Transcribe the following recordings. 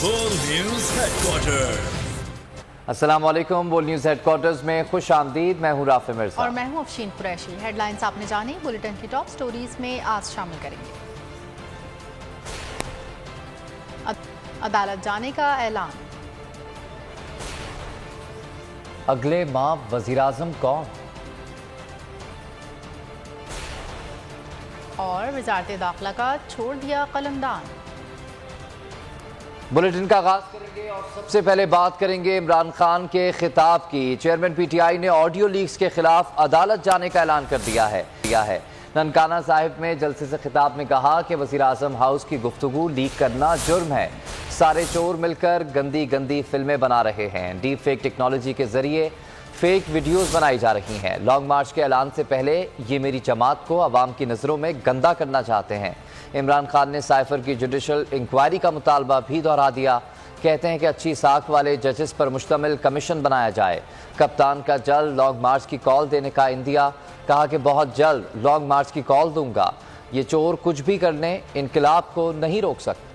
بول news head quarter. السلام علیکم، بول نیوز ہیڈ کوارٹرز میں خوش آمدید۔ میں ہوں رافع مرزا اور میں ہوں افشین قریشی۔ ہیڈ لائنز آپ نے جانی، بلیٹن کی ٹاپ سٹوریز میں آج شامل کریں گے۔ عدالت جانے کا اعلان، اگلے ماہ وزیراعظم کون؟ اور وزارت داخلہ کا چھوڑ دیا قلمدان۔ بلیٹن کا آغاز کریں گے اور سب سے پہلے بات کریں گے عمران خان کے خطاب کی۔ چیئرمین پی ٹی آئی نے آڈیو لیکس کے خلاف عدالت جانے کا اعلان کر دیا ہے۔ ننکانہ صاحب میں جلسے سے خطاب میں کہا کہ وزیراعظم ہاؤس کی گفتگو لیک کرنا جرم ہے۔ سارے چور مل کر گندی گندی فلمیں بنا رہے ہیں۔ ڈیپ فیک ٹیکنالوجی کے ذریعے فیک ویڈیوز بنائی جا رہی ہیں۔ لانگ مارچ کے اعلان سے پہلے یہ میری جماعت کو عوام کی نظروں میں گندا کرنا چاہتے ہیں۔ عمران خان نے سائفر کی جوڈیشل انکوائری کا مطالبہ بھی دہرا دیا۔ کہتے ہیں کہ اچھی ساکھ والے ججز پر مشتمل کمیشن بنایا جائے۔ کپتان کا جلد لانگ مارچ کی کال دینے کا عندیہ، کہا کہ بہت جلد لانگ مارچ کی کال دوں گا۔ یہ چور کچھ بھی کرنے انقلاب کو نہیں روک سکتے۔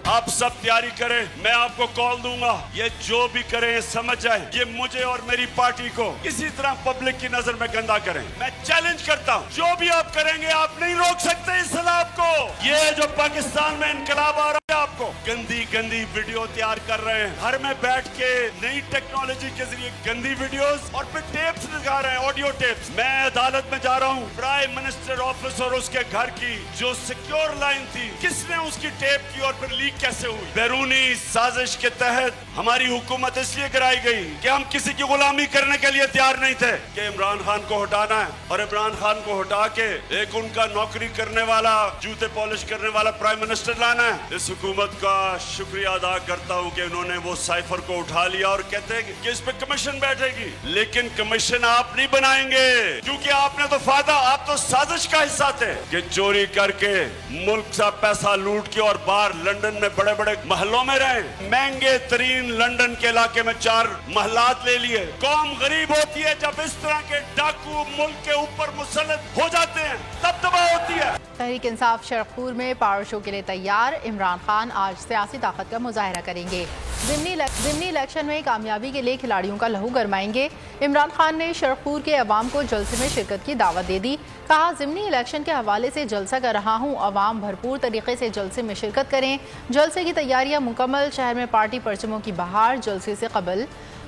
آپ سب تیاری کریں، میں آپ کو کال دوں گا۔ یہ جو بھی کریں سمجھ جائیں یہ مجھے اور میری پارٹی کو کسی طرح پبلک کی نظر میں گندا کریں۔ میں چیلنج کرتا ہوں، جو بھی آپ کریں گے آپ نہیں روک سکتے اس انقلاب کو۔ یہ جو پاکستان میں انقلاب آ رہا ہے، آپ کو گندی گندی ویڈیو تیار کر رہے ہیں، گھر میں بیٹھ کے نئی ٹیکنالوجی کے ذریعے گندی ویڈیوز اور پھر ٹیپس دکھا رہے ہیں، آڈیو ٹیپس۔ میں عدالت میں جا رہا ہوں، پرائم منسٹر آفس اور اس کے گھر کی جو سیکیور لائن تھی، کس نے اس کی ٹیپ کی اور پھر لیک کیسے ہوئی؟ بیرونی سازش کے تحت ہماری حکومت اس لیے گرائی گئی کہ ہم کسی کی غلامی کرنے کے لیے تیار نہیں تھے کہ عمران خان کو ہٹانا ہے، اور عمران خان کو ہٹا کے ایک ان کا نوکری کرنے والا، جوتے پالش کرنے والا پرائم منسٹر لانا ہے۔ اس حکومت کا شکریہ ادا کرتا ہوں کہ انہوں نے وہ سائفر کو اٹھا لیا اور کہتے ہیں کہ اس پہ کمیشن بیٹھے گی، لیکن کمیشن آپ نہیں بنائیں گے کیونکہ آپ نے تو فائدہ، آپ تو سازش کا حصہ تھے کہ چوری کر کے ملک سے پیسہ لوٹ کے اور باہر لندن میں بڑے بڑے محلوں میں رہے، مہنگے ترین لندن کے علاقے میں 4 محلات لے لیے۔ قوم غریب ہوتی ہے جب اس طرح کے ڈاکو ملک کے اوپر مسلط ہو جاتے ہیں، تب تباہ ہوتی ہے۔ تحریک انصاف شرقپور میں پاور شو کے لیے تیار۔ عمران خان آج سیاسی طاقت کا مظاہرہ کریں گے۔ ضمنی الیکشن میں کامیابی کے لیے کھلاڑیوں کا لہو گرمائیں گے۔ عمران خان نے شرقپور کے عوام کو جلسے میں شرکت کی دعوت دے دی۔ کہا، ضمنی الیکشن کے حوالے سے جلسہ کر رہا ہوں، عوام بھرپور طریقے سے جلسے میں شرکت کریں۔ جلسے کی تیاریاں مکمل، شہر میں پارٹی پرچموں کی بہار۔ جلسے سے قبل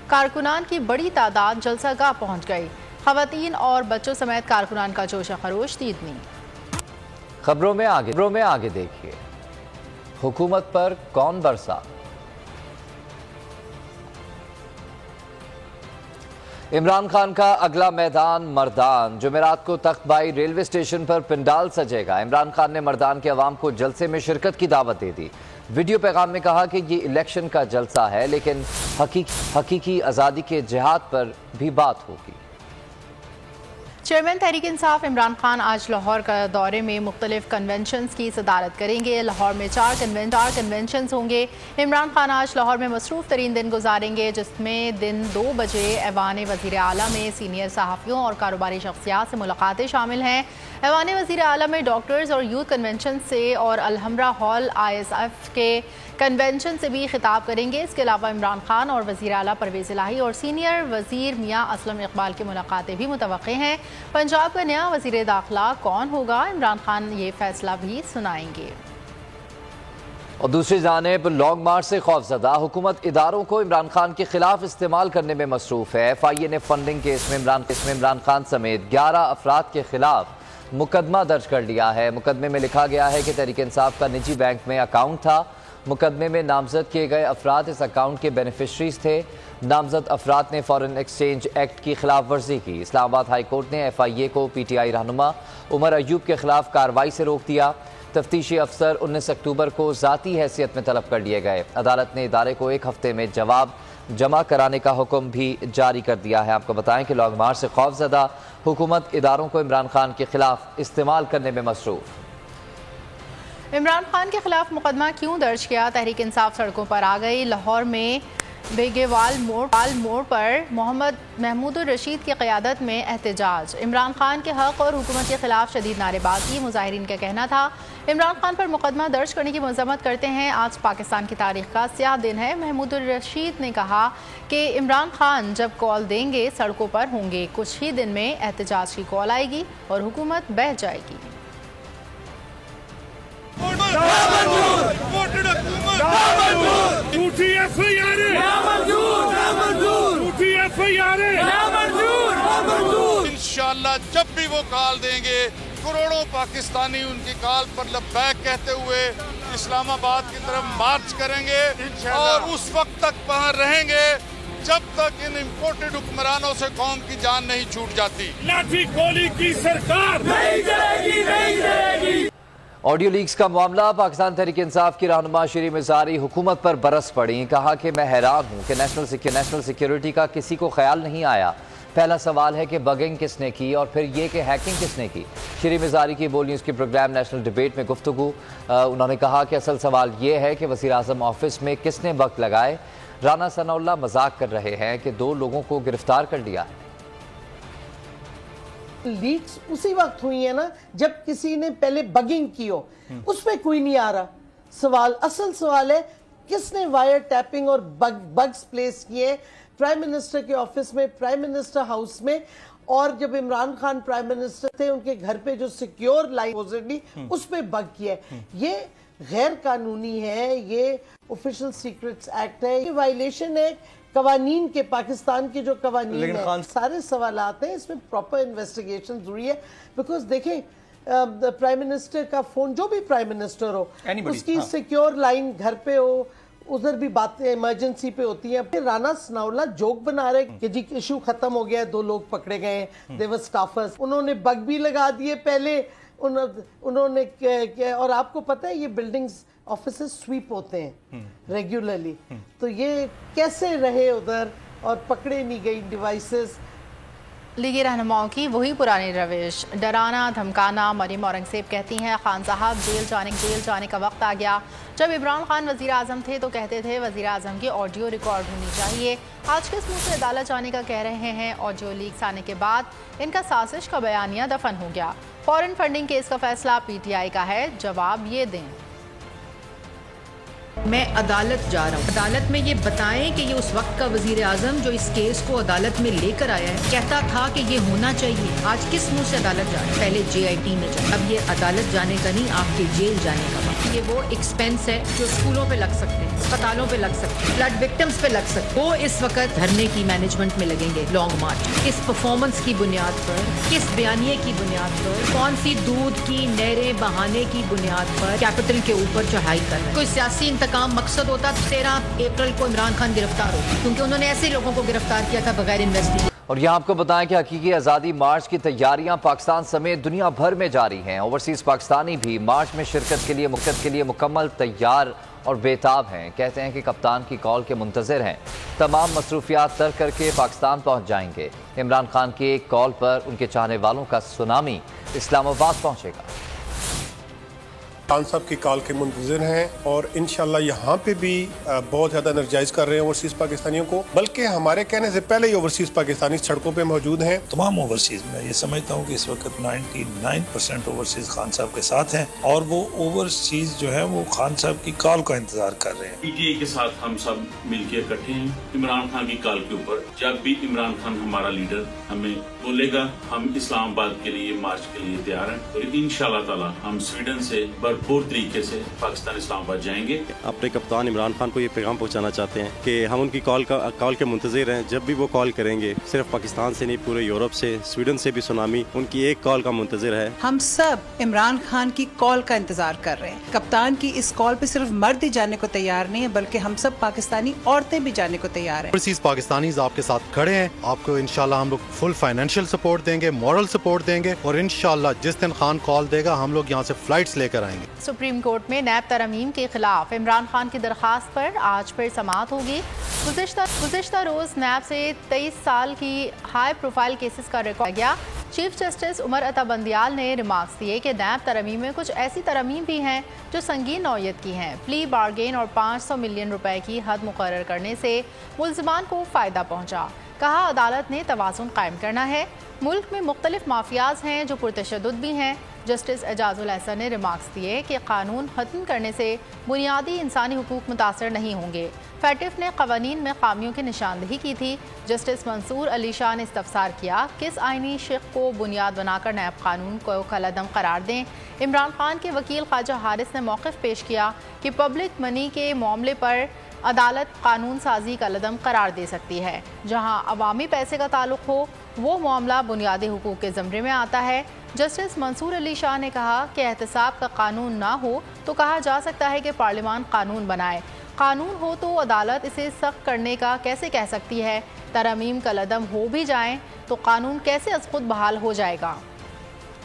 کارکنان کی بڑی تعداد جلسہ گاہ پہنچ گئی۔ خواتین اور بچوں سمیت کارکنان کا جوش و خروش دیدنی۔ خبروں میں آگے دیکھیے، حکومت پر کون برسا؟ عمران خان کا اگلا میدان مردان۔ جمعرات کو تخت بائی ریلوے اسٹیشن پر پنڈال سجے گا۔ عمران خان نے مردان کے عوام کو جلسے میں شرکت کی دعوت دے دی۔ ویڈیو پیغام میں کہا کہ یہ الیکشن کا جلسہ ہے، لیکن حقیقی آزادی کے جہاد پر بھی بات ہوگی۔ چیئرمین تحریک انصاف عمران خان آج لاہور کا دورے میں مختلف کنونشنز کی صدارت کریں گے۔ لاہور میں 4 کنونشنز ہوں گے۔ عمران خان آج لاہور میں مصروف ترین دن گزاریں گے، جس میں دن 2 بجے ایوان وزیر اعلیٰ میں سینئر صحافیوں اور کاروباری شخصیات سے ملاقاتیں شامل ہیں۔ ایوان وزیر اعلیٰ میں ڈاکٹرز اور یوتھ کنونشن سے اور الحمرہ ہال ISF کے کنونشن سے بھی خطاب کریں گے۔ اس کے علاوہ عمران خان اور وزیر اعلیٰ پرویز الہی اور سینئر وزیر میاں اسلم اقبال کی ملاقاتیں بھی متوقع ہیں۔ پنجاب کا نیا وزیر داخلہ کون ہوگا، عمران خان یہ فیصلہ بھی سنائیں گے۔ اور دوسری جانب لانگ مارچ سے خوفزدہ حکومت اداروں کو عمران خان کے خلاف استعمال کرنے میں مصروف ہے۔ FIA نے فنڈنگ کیس میں عمران خان سمیت 11 افراد کے خلاف مقدمہ درج کر لیا ہے۔ مقدمے میں لکھا گیا ہے کہ تحریک انصاف کا نجی بینک میں اکاؤنٹ تھا۔ مقدمے میں نامزد کیے گئے افراد اس اکاؤنٹ کے بینیفیشریز تھے۔ نامزد افراد نے فارن ایکسچینج ایکٹ کی خلاف ورزی کی۔ اسلام آباد ہائی کورٹ نے FIA کو PTI رہنما عمر ایوب کے خلاف کارروائی سے روک دیا۔ تفتیشی افسر 19 اکتوبر کو ذاتی حیثیت میں طلب کر لیے گئے۔ عدالت نے ادارے کو 1 ہفتے میں جواب جمع کرانے کا حکم بھی جاری کر دیا ہے۔ آپ کو بتائیں کہ لانگ مارچ سے خوفزدہ حکومت اداروں کو عمران خان کے خلاف استعمال کرنے میں مصروف۔ عمران خان کے خلاف مقدمہ کیوں درج کیا؟ تحریک انصاف سڑکوں پر آ گئی۔ لاہور میں बेगेवाल मोड़ पर मोहम्मद महमूदुर रशीद की क़यादत में एहतजाज। इमरान खान के हक़ और हुकूमत के ख़िलाफ़ शदीद नारेबाजी। मुज़ाहिरीन का कहना था इमरान खान पर मुकदमा दर्ज करने की मज़म्मत करते हैं। आज पाकिस्तान की तारीख़ का स्याह दिन है। महमूदुर रशीद ने कहा कि इमरान खान जब कॉल देंगे सड़कों पर होंगे। कुछ ही दिन में एहतजाज की कॉल आएगी और हुकूमत बह जाएगी। इंशाअल्लाह जब भी वो कॉल देंगे करोड़ों पाकिस्तानी उनकी कॉल पर लब्बैक कहते हुए इस्लामाबाद की तरफ मार्च करेंगे और उस वक्त तक वहाँ रहेंगे जब तक इन इम्पोर्टेड हुक्मरानों से कौम की जान नहीं छूट जाती। लाठी गोली की सरकार नहीं चलेगी, नहीं चलेगी। ऑडियो लीक्स का मामला। पाकिस्तान तहरीक इंसाफ की रहनुमा शीरीन मिज़ारी हुकूमत पर बरस पड़ी। कहा कि मैं हैरान हूँ कि नेशनल सिक्योरिटी का किसी को ख्याल नहीं आया। पहला सवाल है कि बगिंग किसने की और फिर ये कि हैकिंग किसने की। शीरीन मिज़ारी की बोल न्यूज़ की प्रोग्राम नेशनल डिबेट में गुफ्तगू। उन्होंने कहा कि असल सवाल ये है कि वज़ीर आज़म ऑफिस में किसने वक्त लगाए। राना सनाउल्लाह मजाक कर रहे हैं कि 2 लोगों को गिरफ्तार कर लिया है। लीक्स उसी वक्त हुई है ना जब किसी ने पहले बगिंग की हो, उस पे कोई नहीं आ रहा सवाल। असल सवाल है किसने वायर टैपिंग और बग्स प्लेस किए प्राइम मिनिस्टर के ऑफिस में, प्राइम मिनिस्टर हाउस में, और जब इमरान खान प्राइम मिनिस्टर थे उनके घर पे जो सिक्योर लाइन उस पे बग किया है। ये गैर कानूनी है, ये ऑफिशियल सीक्रेट्स एक्ट है, ये वायलेशन है कवानीन के, पाकिस्तान के जो कवानीन है। सारे सवाल आते हैं, इसमें प्रॉपर इन्वेस्टिगेशन जरूरी है। बिकॉज देखें प्राइम मिनिस्टर का फोन, जो भी प्राइम मिनिस्टर हो, उसकी सिक्योर लाइन घर पे हो, उधर भी बातें इमरजेंसी पे होती हैं। फिर राना सनाउल्लाह जोक बना रहे कि जी इशू खत्म हो गया, 2 लोग पकड़े गए, दे वर स्टाफर्स। उन्होंने बग भी लगा दिए पहले उन्होंने। और आपको पता है ये बिल्डिंग्स ऑफिसेस स्वीप होते हैं रेगुलरली, तो ये कैसे रहे उधर और पकड़े नहीं गई डिवाइसेस। लीगी रहनुमाओं की वही पुरानी रविश, डराना धमकाना। मरीम औरंगजेब कहती हैं खान साहब जेल जाने का वक्त आ गया। जब इमरान खान वज़ीर आज़म थे तो कहते थे वज़ीर आज़म की ऑडियो रिकॉर्ड होनी चाहिए। आज किस मुँह से अदालत जाने का कह रहे हैं। ऑडियो लीक्स आने के बाद इनका साजिश का बयानिया दफन हो गया। फॉरेन फंडिंग केस का फैसला PTI का है, जवाब ये दें। मैं अदालत जा रहा हूँ, अदालत में ये बताएं कि ये उस वक्त का वजीर आजम जो इस केस को अदालत में लेकर आया है कहता था कि ये होना चाहिए। आज किस मुंह से अदालत जा रहा है। पहले JIT में जाए, अब ये अदालत जाने का नहीं, आपके जेल जाने का वक्त। ये वो एक्सपेंस है जो स्कूलों पे लग सकते हैं, अस्पतालों पे लग सकते हैं, फ्लड विक्टिम्स पे लग सकते हैं। वो इस वक्त धरने की मैनेजमेंट में लगेंगे, लॉन्ग मार्च। किस परफॉर्मेंस की बुनियाद पर, किस बयानिए की बुनियाद पर, कौन सी दूध की नहरें बहाने की बुनियाद पर कैपिटल के ऊपर चढ़ाई कर रहे हैं। कोई सियासी इंतकाम मकसद होता 13 अप्रैल को इमरान खान गिरफ्तार हो, क्योंकि उन्होंने ऐसे लोगों को गिरफ्तार किया था बगैर इन्वेस्टिगेशन। और यहाँ आपको बताएं कि हकीकी आज़ादी मार्च की तैयारियां पाकिस्तान समेत दुनिया भर में जारी हैं। ओवरसीज़ पाकिस्तानी भी मार्च में शिरकत के लिए मुकम्मल तैयार और बेताब हैं। कहते हैं कि कप्तान की कॉल के मुंतज़िर हैं। तमाम मसरूफियात तर्क करके पाकिस्तान पहुँच जाएंगे। इमरान खान की एक कॉल पर उनके चाहने वालों का सुनामी इस्लामाबाद पहुँचेगा। खान साहब की कॉल के मुंतज़िर हैं और इंशाल्लाह यहाँ पे भी बहुत ज़्यादा एनर्जाइज कर रहे हैं ओवरसीज़ पाकिस्तानियों को। बल्कि हमारे कहने से पहले ही ओवरसीज़ पाकिस्तानी सड़कों पे मौजूद हैं। तमाम ओवरसीज़ में ये समझता हूँ कि इस वक्त 99% ओवरसीज़ खान साहब के साथ हैं और वो ओवरसीज़ जो है वो खान साहब की कॉल का इंतजार कर रहे हैं। PTI के साथ हम सब मिलकर इकट्ठे हैं इमरान खान की कॉल के ऊपर। जब भी इमरान खान हमारा लीडर हमें बोलेगा, हम इस्लामाबाद के लिए मार्च के लिए तैयार हैं और इंशाअल्लाह ताला हम स्वीडन से भरपूर तरीके से पाकिस्तान इस्लामाबाद जाएंगे। अपने कप्तान इमरान खान को ये पैगाम पहुंचाना चाहते हैं कि हम उनकी कॉल के मुंतज़िर हैं। जब भी वो कॉल करेंगे, सिर्फ पाकिस्तान से नहीं पूरे यूरोप से, स्वीडन से भी सुनामी उनकी एक कॉल का मुंतज़िर है। हम सब इमरान खान की कॉल का इंतजार कर रहे हैं। कप्तान की इस कॉल पे सिर्फ मर्द ही जाने को तैयार नहीं है, बल्कि हम सब पाकिस्तानी औरतें भी जाने को तैयार हैं। ओवरसीज़ पाकिस्तानीज़ आपके साथ खड़े हैं। आपको इंशाल्लाह हम लोग फुल फाइनेंशियल फाइनेंशियल सपोर्ट देंगे, मॉरल सपोर्ट देंगे और इंशाल्लाह जिस दिन खान कॉल देगा हम लोग यहाँ से फ्लाइट्स लेकर आएंगे। सुप्रीम कोर्ट में नैब तरमीम के खिलाफ इमरान खान की दरखास्त पर आज फिर समाअत होगी। गुज़िश्ता रोज़ नैब से 23 साल की हाई प्रोफाइल केसेस का रिकॉर्ड गया। चीफ जस्टिस उमर अता बंदियाल ने रिमार्क्स दिए कि नैब तरमीम में कुछ ऐसी तरमीम भी हैं जो संगीन नौयत की हैं। प्ली बार्गेन और 500 मिलियन रुपए की हद मुकर्रर करने से मुल्ज़िमान को फ़ायदा पहुँचा। कहा अदालत ने तवाज़ुन कायम करना है। मुल्क में मुख्तलिफ माफियाज हैं जो पुरतशद्दुद भी हैं। जस्टिस एजाजुल एहसन ने रिमार्क्स दिए कि कानून ख़त्म करने से बुनियादी इंसानी हुकूक मुतासर नहीं होंगे। फैटिफ ने क़वानीन में खामियों की निशानदही की थी। जस्टिस मंसूर अली शाह ने इस्तफसार किया किस आइनी शिक को बुनियाद बनाकर नैब कानून को कलअदम करार दें। इमरान खान के वकील ख्वाजा हारिस ने मौक़िफ़ पेश किया कि पब्लिक मनी के मामले पर अदालत कानून साजी का कलअदम करार दे सकती है। जहाँ अवामी पैसे का ताल्लुक़ हो वो मामला बुनियादी हुकूक के ज़मरे में आता है। जस्टिस मंसूर अली शाह ने कहा कि एहतसाब का कानून ना हो तो कहा जा सकता है कि पार्लियामान कानून बनाए। कानून हो तो अदालत इसे सख्त करने का कैसे कह सकती है। तरमीम कलअदम हो भी जाएं तो कानून कैसे अज़ खुद बहाल हो जाएगा।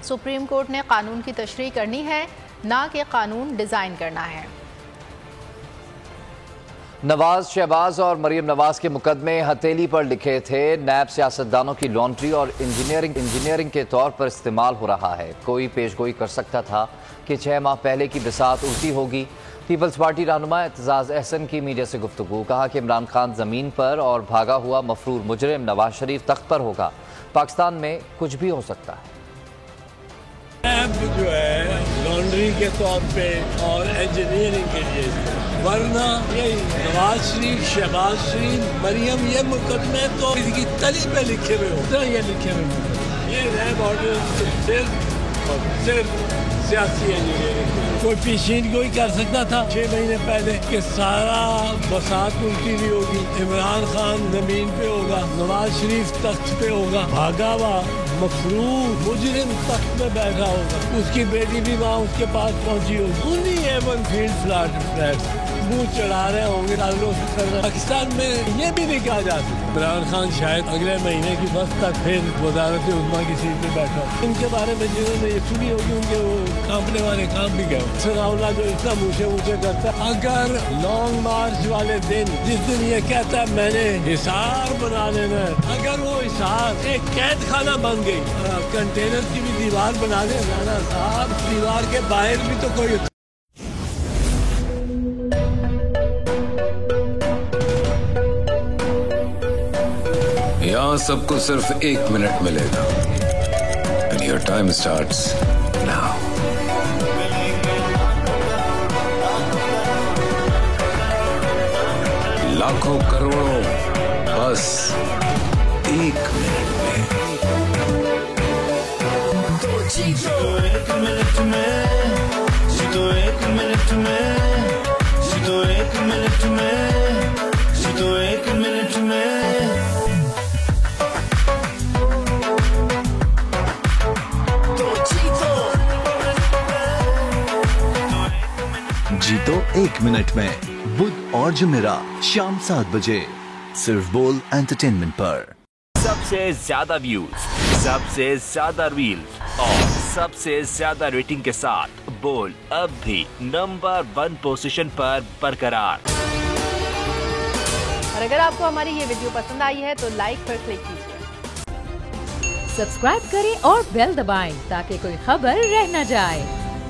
सुप्रीम कोर्ट ने कानून की तशरीह करनी है, ना कि कानून डिज़ाइन करना है। नवाज, शहबाज और मरीम नवाज के मुकदमे हथेली पर लिखे थे। नैब सियासतदानों की लॉन्ड्री और इंजीनियरिंग के तौर पर इस्तेमाल हो रहा है। कोई पेशगोई कर सकता था कि 6 माह पहले की बिसात उल्टी होगी। पीपल्स पार्टी रहनुमा एतजाज़ अहसन की मीडिया से गुफ्तगू। कहा कि इमरान खान ज़मीन पर और भागा हुआ मफरूर मुजरिम नवाज शरीफ तख्त पर होगा। पाकिस्तान में कुछ भी हो सकता है। नैब जो है लॉन्ड्री के तौर पे और इंजीनियरिंग के लिए, वरना ये नवाज शरीफ, शहबाज शरीफ, मरियम, ये मुकदमे तो इसकी तली पे लिखे हुए होते हैं। ये लिखे हुए ये नैब ऑर्डर सिर्फ सियासी इंजीनियरिंग। कोई पेशीन कोई कर सकता था 6 महीने पहले कि सारा बसात उल्टी भी होगी, इमरान खान जमीन पे होगा, नवाज शरीफ तख्त पे होगा, भागा हुआ मफरूर मुजरिम तख्त में बैठा होगा, उसकी बेटी भी वहाँ उसके पास पहुंची होगी। उन्हीं एवन फील्ड फ्लैट मुँह चढ़ा रहे होंगे। पाकिस्तान में ये भी नहीं कहा जा सकता इमरान खान शायद अगले महीने की बस तक फिर वज़ारत उज़्मा की सीट पे बैठा हो। इनके बारे में जिन्होंने ये सुनी होगी उनके वो कांपने वाले काम भी गए। सनाउल्लाह जो इतना ऊँचे करता है, अगर लॉन्ग मार्च वाले दिन जिस दिन ये कहता है मैंने हिसार बना लेना है, अगर वो हिसार एक कैद खाना बन गई, कंटेनर की भी दीवार बना दे राना साहब, दीवार के बाहर भी तो कोई यहाँ सबको सिर्फ 1 मिनट मिलेगा। And your time starts now. लाखों करोड़ों बस 1 मिनट में। जीतो 1 मिनट में, जीतो 1 मिनट में, जीतो 1 मिनट में, जीतो 1 मिनट में। जीतो 1 मिनट में, बुध और जुमेरात शाम 7 बजे सिर्फ बोल एंटरटेनमेंट पर। सबसे ज्यादा व्यूज, सबसे ज्यादा रील्स और सबसे ज्यादा रेटिंग के साथ बोल अब भी नंबर 1 पोजीशन पर बरकरार। और अगर आपको हमारी ये वीडियो पसंद आई है तो लाइक पर क्लिक कीजिए, सब्सक्राइब करें और बेल दबाएं ताकि कोई खबर रह न जाए।